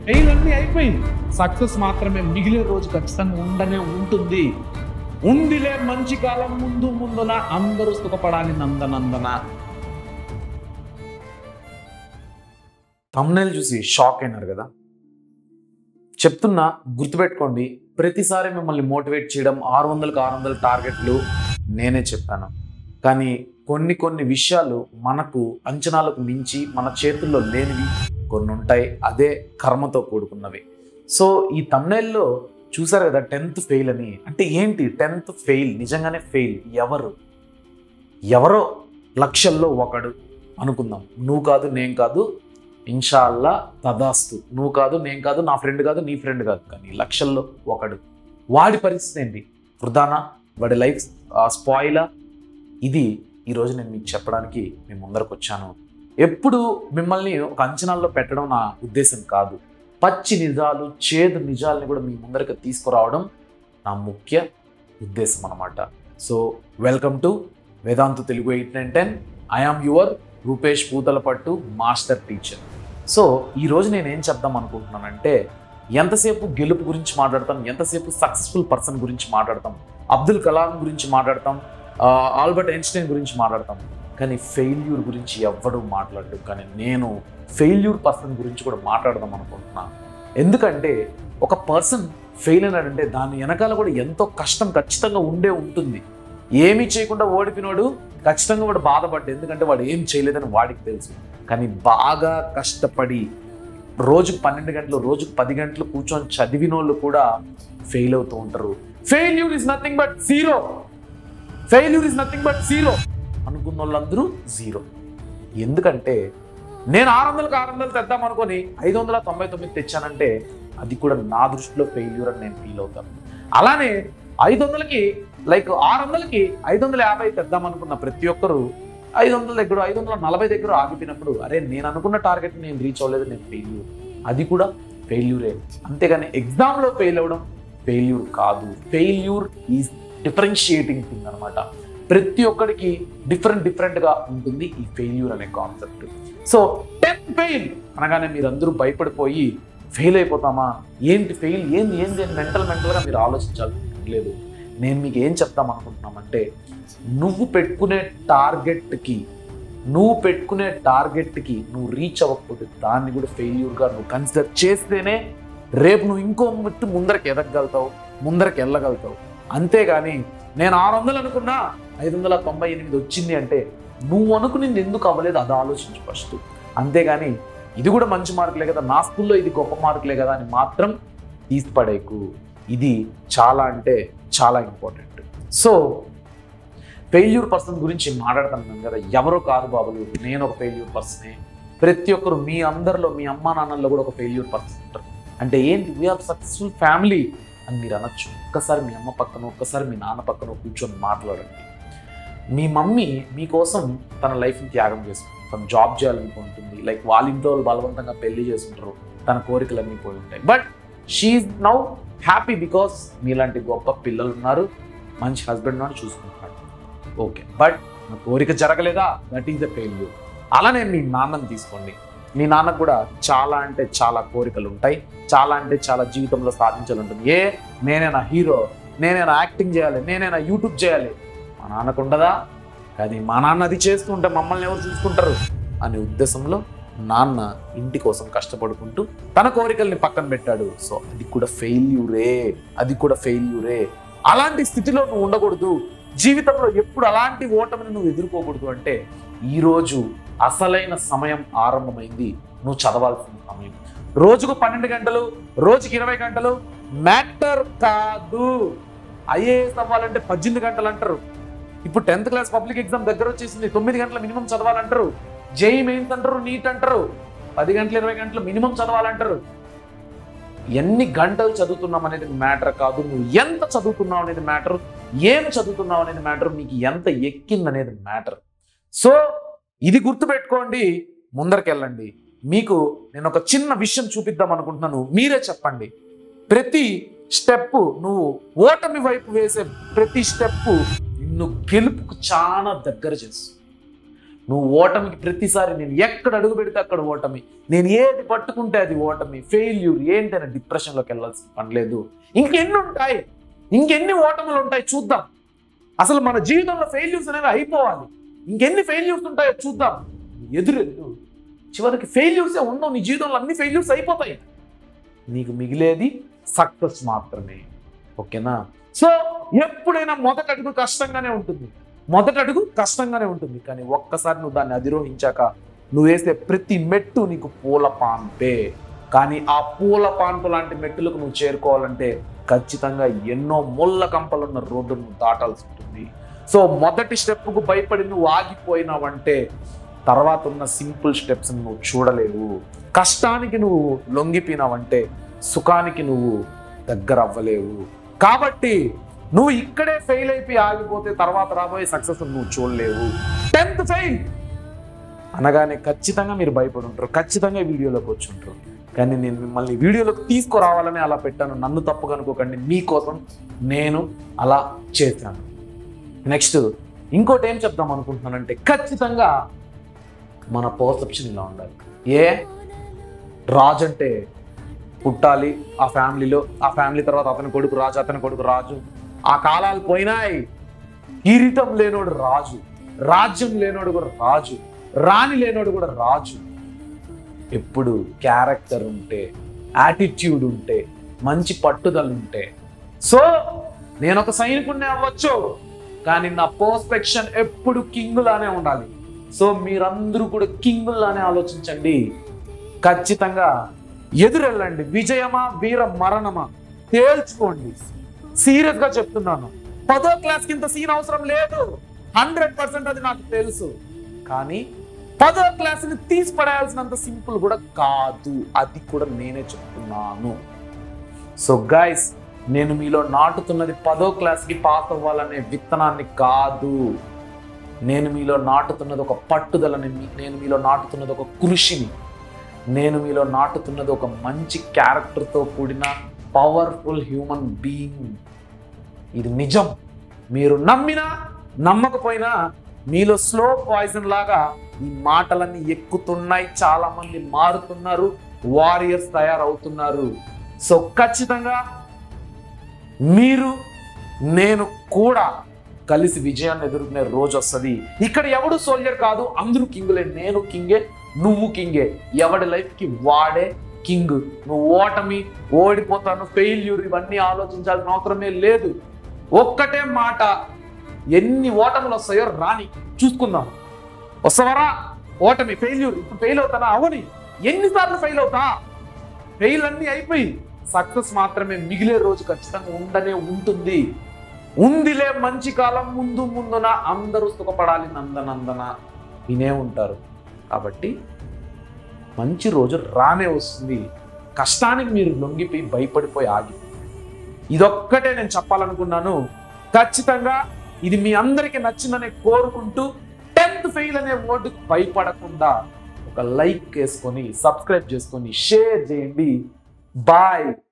Fail అన్నీ అయిపోయింది, success మాత్రమే మిగిలిన రోజు ఖచ్చితంగా ఉండనే ఉంటుంది. ఉందిలే మంచి కాలం ముందు ముందున, అందరూ సుఖపడాలి నందనందన. థంబ్నెయిల్ చూసి షాక్ అయినారు కదా? చెప్తున్నా, గుర్తుపెట్టుకోండి, ప్రతిసారి మిమ్మల్ని మోటివేట్ చేయడం 600కి 600 టార్గెట్లు నేనే చెప్పాను. కానీ కొన్ని విషయాలు మనకు అంచనాలకు మించి మన చేతుల్లో లేనివి కొన్ని ఉంటాయి. అదే కర్మతో కూడుకున్నవి. సో ఈ థంబ్నెయిల్లో చూసారు కదా 10th ఫెయిల్ అని. అంటే ఏంటి 10th ఫెయిల్? నిజంగానే ఫెయిల్. ఎవరో లక్షల్లో ఒకడు అనుకుందాం. నువ్వు కాదు, నేను కాదు, ఇన్షాల్లా తదాస్తు. నువ్వు కాదు, నేను కాదు, నా ఫ్రెండ్ కాదు, నీ ఫ్రెండ్ కాదు, కానీ లక్షల్లో ఒకడు. వాడి పరిస్థితి ఏంటి? వృధానా? వాడి లైఫ్ స్పాయిలా? ఇది ఈరోజు నేను మీకు చెప్పడానికి మేము ముందరకు వచ్చాను. ఎప్పుడు మిమ్మల్ని ఒక అంచనాల్లో పెట్టడం నా ఉద్దేశం కాదు. పచ్చి నిజాలు, చేదు నిజాలని కూడా మీ ముందరకు తీసుకురావడం నా ముఖ్య ఉద్దేశం అన్నమాట. So welcome to Vedantu Telugu 8-10. I am your Rupesh Puthalapattu, master teacher. So ఈరోజు నేను ఏం చెప్దాం అనుకుంటున్నానంటే, ఎంతసేపు గెలుపు గురించి మాట్లాడతాం, ఎంతసేపు సక్సెస్ఫుల్ పర్సన్ గురించి మాట్లాడతాం, అబ్దుల్ కలాం గురించి మాట్లాడతాం, ఆల్బర్ట్ ఐన్స్టైన్ గురించి మాట్లాడతాం, కానీ ఫెయిల్యూర్ గురించి ఎవ్వడూ మాట్లాడదు. కానీ నేను ఫెయిల్యూర్ పర్సన్ గురించి కూడా మాట్లాడదాం అనుకుంటున్నాను. ఎందుకంటే ఒక పర్సన్ ఫెయిల్ అయినాడంటే దాని వెనకాల కూడా ఎంతో కష్టం ఖచ్చితంగా ఉంటుంది. ఏమీ చేయకుండా ఓడిపోయినాడు ఖచ్చితంగా వాడు బాధపడ్డాడు, ఎందుకంటే వాడు ఏం చేయలేదని వాడికి తెలుసు. కానీ బాగా కష్టపడి రోజుకు 12 గంటలు, రోజుకు 10 గంటలు కూర్చొని చదివిన వాళ్ళు కూడా ఫెయిల్ అవుతూ ఉంటారు. Failure is nothing but zero, failure is nothing but zero అనుకున్న వాళ్ళందరూ జీరో. ఎందుకంటే నేను 600కి 600 తెద్దాం అనుకొని 599 తెచ్చానంటే అది కూడా నా దృష్టిలో ఫెయిల్యూర్ అని నేను ఫీల్ అవుతాను. అలానే 500కి 600కి 550 తెద్దాం అనుకున్న ప్రతి ఒక్కరు 500 దగ్గర 540 దగ్గర ఆగిపోయినప్పుడు, అరే నేను అనుకున్న టార్గెట్ నేను రీచ్ అవ్వలేదు, నేను ఫెయిల్యూర్. అది కూడా ఫెయిల్యూరే. అంతేగాని ఎగ్జామ్లో ఫెయిల్ అవ్వడం ఫెయిల్యూర్ కాదు. ఫెయిల్యూర్ ఈజ్ డిఫరెన్షియేటింగ్ థింగ్ అనమాట. ప్రతి ఒక్కడికి డిఫరెంట్గా ఉంటుంది ఈ ఫెయిల్యూర్ అనే కాన్సెప్ట్. సో 10th ఫెయిల్ అనగానే మీరందరూ భయపడిపోయి ఫెయిల్ అయిపోతామా, ఏంటి ఫెయిల్, ఏంది అని మెంటల్గా మీరు ఆలోచించాలి లేదు. నేను మీకు ఏం చెప్తాం అనుకుంటున్నామంటే, నువ్వు పెట్టుకునే టార్గెట్కి నువ్వు రీచ్ అవ్వకపోతే దాన్ని కూడా ఫెయిల్యూర్గా నువ్వు కన్సిడర్ చేస్తేనే రేపు నువ్వు ఇంకో మెట్టు ముందరికి ఎదగలుగుతావు, ముందరికి వెళ్ళగలుగుతావు. అంతేగాని నేను 600 అనుకున్నా 598 వచ్చింది అంటే నువ్వు అనుకునేది ఎందుకు అవ్వలేదు అది ఆలోచించు ఫస్ట్. అంతేగాని ఇది కూడా మంచి మార్కులే కదా, నా స్కూల్లో ఇది గొప్ప మార్కులే కదా అని మాత్రం తీసిపడేకు. ఇది చాలా అంటే చాలా ఇంపార్టెంట్. సో ఫెయిల్యూర్ పర్సన్ గురించి మాట్లాడుతున్నాను కదా, ఎవరో కాదు బాబులు, నేను ఒక ఫెయిల్యూర్ పర్సనే. ప్రతి ఒక్కరు మీ అందరిలో, మీ అమ్మా నాన్నల్లో కూడా ఒక ఫెయిల్యూర్ పర్సన్ ఉంటారు. అంటే ఏంటి, వీఆర్ సక్సెస్ఫుల్ ఫ్యామిలీ అని మీరు అనొచ్చు. ఒక్కసారి మీ అమ్మ పక్కన, ఒక్కసారి మీ నాన్న పక్కన కూర్చొని మాట్లాడండి. మీ మమ్మీ మీకోసం తన లైఫ్ని త్యాగం చేసుకుంటుంది, తను జాబ్ చేయాలనుకుంటుంది, వాళ్ళ ఇంట్లో వాళ్ళు బలవంతంగా పెళ్లి చేసుకుంటారు, తన కోరికలన్నీ పోయి ఉంటాయి. But she now happy because మీలాంటి గొప్ప పిల్లలు ఉన్నారు, మంచి హస్బెండ్ ఉన్నాడు, చూసుకుంటున్నాడు. ఓకే, బట్ నా కోరిక జరగలేదా, దట్ ఈజ్ ద ఫెయిల్యూర్. అలానే మీ నాన్నని తీసుకోండి. మీ నాన్నకు కూడా చాలా అంటే చాలా కోరికలు ఉంటాయి, చాలా అంటే చాలా జీవితంలో సాధించాలి ఉంటుంది. నేనేనా హీరో, నేనేనా యాక్టింగ్ చేయాలి, నేనేనా యూట్యూబ్ చేయాలి, మా నాన్నకు ఉండదా? కానీ మా నాన్న అది చేస్తుంటే మమ్మల్ని ఎవరు చూసుకుంటారు అనే ఉద్దేశంలో నాన్న ఇంటి కోసం కష్టపడుకుంటూ తన కోరికల్ని పక్కన పెట్టాడు. సో అది కూడా ఫెయిల్యూరే. అలాంటి స్థితిలో నువ్వు ఉండకూడదు. జీవితంలో ఎప్పుడు అలాంటి ఓటమిని నువ్వు ఎదుర్కోకూడదు అంటే ఈరోజు అసలైన సమయం ఆరంభమైంది. నువ్వు చదవాల్సిన సమయం. రోజుకు 12 గంటలు, రోజుకి 20 గంటలు మ్యాటర్ కాదు. ఐఏఎస్ అవ్వాలంటే 18 గంటలు అంటారు. ఇప్పుడు 10th క్లాస్ పబ్లిక్ ఎగ్జామ్ దగ్గర వచ్చేసింది, 9 గంటల మినిమం చదవాలంటారు. జేఈ మెయిన్స్ అంటారు, నీట్ అంటారు, 10 గంటలు 20 గంటలు మినిమం చదవాలంటారు. ఎన్ని గంటలు చదువుతున్నాం అనేది మ్యాటర్ కాదు, నువ్వు ఎంత చదువుతున్నావు అనేది మ్యాటర్, ఏం చదువుతున్నావు అనేది మ్యాటర్, నీకు ఎంత ఎక్కింది అనేది మ్యాటర్. సో ఇది గుర్తుపెట్టుకోండి, ముందరికెళ్ళండి. మీకు నేను ఒక చిన్న విషయం చూపిద్దాం అనుకుంటున్నాను, మీరే చెప్పండి. ప్రతి స్టెప్, నువ్వు ఓటమి వైపు వేసే ప్రతి స్టెప్ నిన్ను గెలుపుకు చాలా దగ్గర చేస్తుంది. నువ్వు ఓటమికి ప్రతిసారి నేను ఎక్కడ అడుగు పెడితే అక్కడ ఓటమి, నేను ఏది పట్టుకుంటే అది ఓటమి, ఫెయిల్యూర్ ఏంటనే డిప్రెషన్లోకి వెళ్ళాల్సిన పని లేదు. ఇంకెన్ని ఉంటాయి, ఇంకెన్ని ఓటములు ఉంటాయి చూద్దాం. అసలు మన జీవితంలో ఫెయిల్యూర్స్ అనేవి అయిపోవాలి. ఇంకెన్ని ఫెయిల్యూర్స్ ఉంటాయో చూద్దాం. ఎదురెళ్ళు, చివరికి ఫెయిల్యూర్సే ఉండవు. నీ జీవితంలో అన్ని ఫెయిల్యూర్స్ అయిపోతాయి. నీకు మిగిలేది సక్సెస్ మాత్రమే. ఓకేనా? సో ఎప్పుడైనా మొదటి అడుగు కష్టంగానే ఉంటుంది, కానీ ఒక్కసారి నువ్వు దాన్ని అధిరోహించాక నువ్వు వేసే ప్రతి మెట్టు నీకు పూల పాన్పే. కానీ ఆ పూల పాన్పు లాంటి మెట్టులకు నువ్వు చేరుకోవాలంటే ఖచ్చితంగా ఎన్నో ముళ్ళ కంపలున్న రోడ్డు నువ్వు దాటాల్సి ఉంటుంది. సో మొదటి స్టెప్కు భయపడి నువ్వు ఆగిపోయినావంటే తర్వాత ఉన్న సింపుల్ స్టెప్స్ నువ్వు చూడలేవు. కష్టానికి నువ్వు లొంగిపోయినావంటే సుఖానికి నువ్వు దగ్గర అవ్వలేవు. కాబట్టి నువ్వు ఇక్కడే ఫెయిల్ అయిపోయి ఆగిపోతే తర్వాత రాబోయే సక్సెస్ నువ్వు చూడలేవు. 10th ఫెయిల్ అనగానే ఖచ్చితంగా మీరు భయపడి ఉంటారు, ఖచ్చితంగా వీడియోలోకి వచ్చి ఉంటారు. కానీ నేను మిమ్మల్ని వీడియోలోకి తీసుకురావాలని అలా పెట్టాను. నన్ను తప్పుగా అనుకోకండి, మీకోసం నేను అలా చేశాను. నెక్స్ట్ ఇంకోటి ఏం చెప్దాం అనుకుంటున్నానంటే, ఖచ్చితంగా మన పర్సెప్షన్ ఇలా ఉండాలి. రాజు అంటే పుట్టాలి ఆ ఫ్యామిలీలో, ఆ ఫ్యామిలీ తర్వాత అతని కొడుకు రాజు, అతని కొడుకు రాజు. ఆ కాలాలు పోయినాయి. కిరీటం లేనోడు రాజు, రాజ్యం లేనోడు కూడా రాజు, రాణి లేనోడు కూడా రాజు. ఎప్పుడు క్యారెక్టర్ ఉంటే, యాటిట్యూడ్ ఉంటే, మంచి పట్టుదల ఉంటే. సో నేను ఒక సైనికుడిని అవ్వచ్చు, కానీ నా పర్స్పెక్షన్ ఎప్పుడు కింగులానే ఉండాలి. సో మీరందరూ కూడా కింగుల్లానే ఆలోచించండి. ఖచ్చితంగా ఎదురెళ్ళండి. విజయమా వీర మరణమా తేల్చుకోండి. సీరియస్గా చెప్తున్నాను. 10వ క్లాస్కి ఇంత సీన్ అవసరం లేదు, 100% అది నాకు తెలుసు. కానీ 10వ క్లాస్ని తీసి పడేయాల్సినంత సింపుల్ కూడా కాదు, అది కూడా నేనే చెప్తున్నాను. సో గైస్, నేను మీలో నాటుతున్నది 10వ క్లాస్కి పాస్ అవ్వాలనే విత్తనాన్ని కాదు. నేను మీలో నాటుతున్నది ఒక పట్టుదలని, నేను మీలో నాటుతున్నది ఒక కృషిని, నేను మీలో నాటుతున్నది ఒక మంచి క్యారెక్టర్తో కూడిన పవర్ఫుల్ హ్యూమన్ బీయింగ్. ఇది నిజం. మీరు నమ్మినా నమ్మకపోయినా మీలో స్లో పాయిజన్ లాగా ఈ మాటలన్నీ ఎక్కుతున్నాయి. చాలా మంది మారుతున్నారు, వారియర్స్ తయారవుతున్నారు. సో ఖచ్చితంగా మీరు నేను కూడా కలిసి విజయాన్ని ఎదుర్కొనే రోజు వస్తుంది. ఇక్కడ ఎవడు సోల్జర్ కాదు, అందరూ కింగులే. నేను కింగే, నువ్వు కింగే. ఎవడి లైఫ్కి వాడే కింగ్. నువ్వు ఓటమి, ఓడిపోతాను, ఫెయిల్యూర్ ఇవన్నీ ఆలోచించాల్సిన అవసరమే లేదు. ఒక్కటే మాట, ఎన్ని ఓటములు వస్తాయో రాని చూసుకుందాం. వస్తావరా ఓటమి, ఫెయిల్యూర్. ఇప్పుడు ఫెయిల్ అవుతానా? అవని. ఎన్నిసార్లు ఫెయిల్ అవుతా? ఫెయిల్ అన్నీ అయిపోయి సక్సెస్ మాత్రమే మిగిలే రోజు ఖచ్చితంగా ఉండనే ఉంటుంది. ఉందిలే మంచి కాలం ముందు ముందున, అందరూ సుఖపడాలి నందనందన వినే ఉంటారు. కాబట్టి మంచి రోజు రానే వస్తుంది. కష్టానికి మీరు లొంగిపోయి భయపడిపోయి ఆగి, ఇదొక్కటే నేను చెప్పాలనుకున్నాను. ఖచ్చితంగా ఇది మీ అందరికీ నచ్చిందనే కోరుకుంటూ 10th ఫెయిల్ అనే వర్డ్కి భయపడకుండా ఒక లైక్ వేసుకొని, సబ్స్క్రైబ్ చేసుకొని, షేర్ చేయండి. బాయ్.